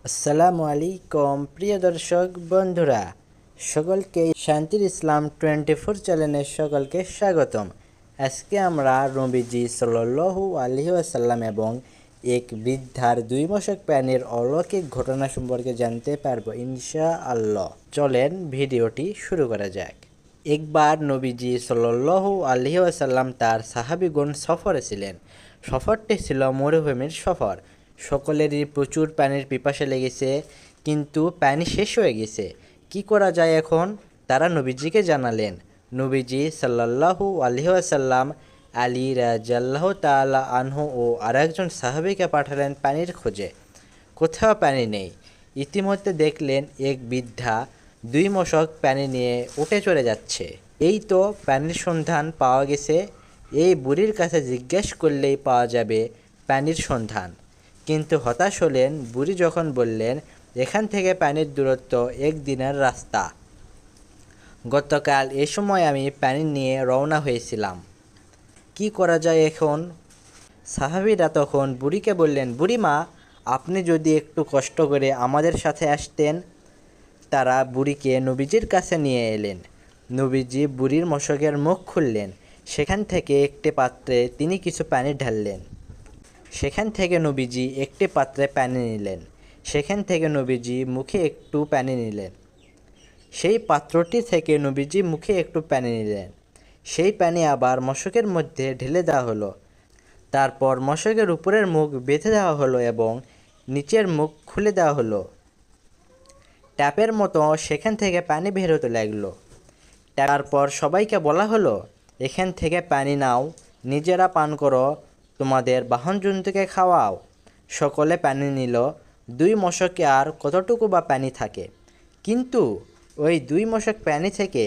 আসসালামু আলাইকুম প্রিয় দর্শক বন্ধুরা, সকলকে শান্তির ইসলাম 24 চ্যানেলে সকলকে স্বাগতম। আজকে আমরা নবীজি সাল্লাল্লাহু আলাইহি ওয়াসাল্লাম এবং এক বৃদ্ধার 2 মাসের প্রাণীর অলৌকিক ঘটনা সম্পর্কে জানতে পারবো ইনশাআল্লাহ। চলেন ভিডিওটি শুরু করা যাক। একবার নবীজি সাল্লাল্লাহু আলাইহি ওয়াসাল্লাম তার সাহাবীগণ সফরে ছিলেন। সফরটি ছিল মরুভূমির সফর। সকলেরই প্রচুর পানির পিপাসা লেগেছে, কিন্তু পানি শেষ হয়ে গেছে। কি করা যায় এখন? তারা নবীজিকে জানালেন। নবীজি সাল্লাল্লাহু আলাইহি ওয়াসাল্লাম আলী রাদিয়াল্লাহু তাআলা আনহু ও আরেকজন সাহাবীকে পাঠালেন পানির খোঁজে। কোথাও পানি নেই। ইতিমধ্যে দেখলেন এক বৃদ্ধা 2 মশক পানি নিয়ে উঠে চলে যাচ্ছে। এই তো পানির সন্ধান পাওয়া গেছে। এই বুড়ির কাছে জিজ্ঞেস করলেই পাওয়া যাবে পানির সন্ধান। কিন্তু হতাশ হলেন বুড়ি যখন বললেন, এখান থেকে পানির দূরত্ব 1 দিনের রাস্তা। গতকাল এ সময় আমি পানি নিয়ে রওনা হয়েছিলাম। কি করা যায় এখন? সাহাবীরা তখন বুড়িকে বললেন, বুড়িমা, আপনি যদি একটু কষ্ট করে আমাদের সাথে আসতেন। তারা বুড়িকে নবীজির কাছে নিয়ে এলেন। নবীজি বুড়ির মশকের মুখ খুললেন। সেখান থেকে একটি পাত্রে তিনি কিছু পানি ঢাললেন। সেখান থেকে নবীজি একটি পাত্রে পানি নিলেন। সেখান থেকে নবীজি মুখে একটু পানি নিলেন। সেই পাত্রটি থেকে নবীজি মুখে একটু পানি নিলেন। সেই পানি আবার মশকের মধ্যে ঢেলে দেওয়া হলো। তারপর মশকের উপরের মুখ বেঁধে দেওয়া হলো এবং নিচের মুখ খুলে দেওয়া হলো। ট্যাপের মতো সেখান থেকে পানি বের হতে লাগলো। তারপর সবাইকে বলা হলো, এখান থেকে পানি নাও, নিজেরা পান করো, তোমাদের বাহন জন্তুকে খাওয়াও। সকলে পানি নিল। 2 মশকে আর কতটুকু বা পানি থাকে? কিন্তু ওই 2 মশক পানি থেকে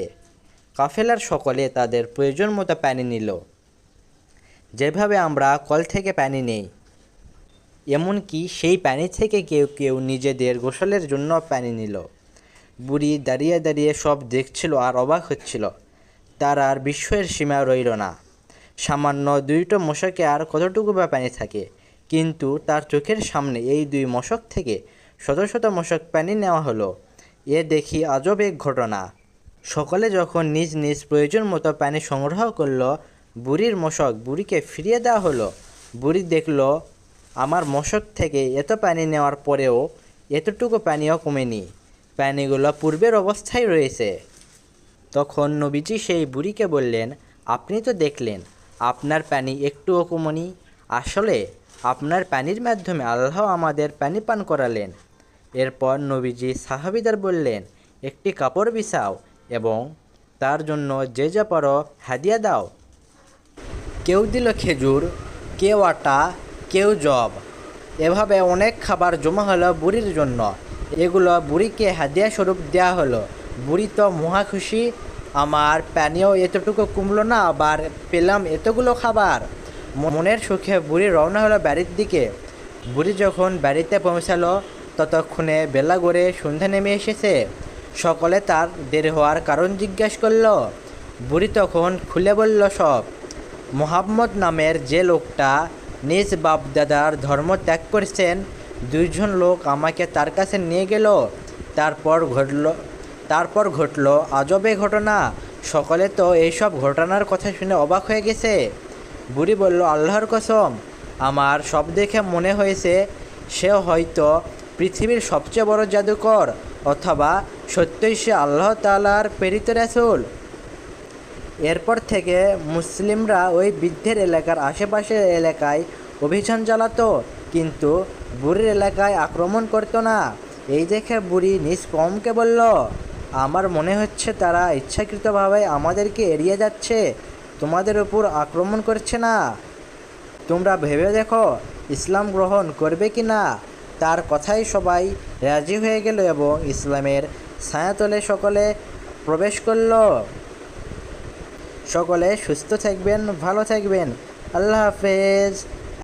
কাফেলার সকলে তাদের প্রয়োজন মতো পানি নিল। যেভাবে আমরা কল থেকে পানি নেই, এমনকি সেই পানি থেকে কেউ কেউ নিজেদের গোসলের জন্য পানি নিল। বুড়ি দাঁড়িয়ে দাঁড়িয়ে সব দেখছিল আর অবাক হচ্ছিল। তার আর বিস্ময়ের সীমা রইল না। সামান্য 2টো মশকে আর কতটুকু বা পানি থাকে? কিন্তু তার চোখের সামনে এই 2 মশক থেকে শত শত মশক পানি নেওয়া হলো। এ দেখি আজব এক ঘটনা। সকলে যখন নিজ নিজ প্রয়োজন মতো পানি সংগ্রহ করলো, বুড়ির মশক বুড়িকে ফিরিয়ে দেওয়া হলো। বুড়ি দেখল, আমার মশক থেকে এত পানি নেওয়ার পরেও এতটুকু পানিও কমেনি, পানিগুলো পূর্বের অবস্থায় রয়েছে। তখন নবীজি সেই বুড়িকে বললেন, আপনি তো দেখলেন আপনার পানি একটুও কমেনি। আসলে আপনার পানির মাধ্যমে আল্লাহ আমাদের পানি পান করালেন। এরপর নবীজি সাহাবীদের বললেন, একটি কাপড় বিছাও এবং তার জন্য যে যা পারো হাদিয়া দাও। কেউ দিল খেজুর, কেউ আটা, কেউ জব। এভাবে অনেক খাবার জমা হলো বুড়ির জন্য। এগুলো বুড়িকে হাদিয়া স্বরূপ দেওয়া হলো। বুড়ি তো মহা খুশি, আমার পানিও এতটুকু কমলো না, আবার পেলাম এতগুলো খাবার। মনের সুখে বুড়ি রওনা হলো বাড়ির দিকে। বুড়ি যখন বাড়িতে পৌঁছালো, ততক্ষণে বেলা গড়ে সন্ধ্যা নেমে এসেছে। সকলে তার দেরি হওয়ার কারণ জিজ্ঞাসা করল। বুড়ি তখন খুলে বলল সব। মুহাম্মদ নামের যে লোকটা নিজ বাপদাদার ধর্ম ত্যাগ করেছেন, 2 জন লোক আমাকে তার কাছে নিয়ে গেল। তারপর ঘটল আজবে ঘটনা। সকলে তো এইসব ঘটনার কথা শুনে অবাক হয়ে গেছে। বুড়ি বলল, আল্লাহর কসম, আমার সব দেখে মনে হয়েছে সে হয়তো পৃথিবীর সবচেয়ে বড় জাদুকর, অথবা সত্যই সে আল্লাহ তাআলার প্রেরিত রাসূল। এরপর থেকে মুসলিমরা ওই বৃদ্ধের এলাকার আশেপাশের এলাকায় অভিযান চালাতো, কিন্তু বুড়ির এলাকায় আক্রমণ করতো না। এই দেখে বুড়ি নিজ কওমকে বলল, আমার মনে হচ্ছে তারা ইচ্ছাকৃতভাবে আমাদেরকে এড়িয়ে যাচ্ছে, তোমাদের উপর আক্রমণ করছে না। তোমরা ভেবে দেখো ইসলাম গ্রহণ করবে কি না। তার কথাই সবাই রাজি হয়ে গেল এবং ইসলামের ছায়াতলে সকলে প্রবেশ করল। সকলে সুস্থ থাকবেন, ভালো থাকবেন। আল্লাহ হাফেজ।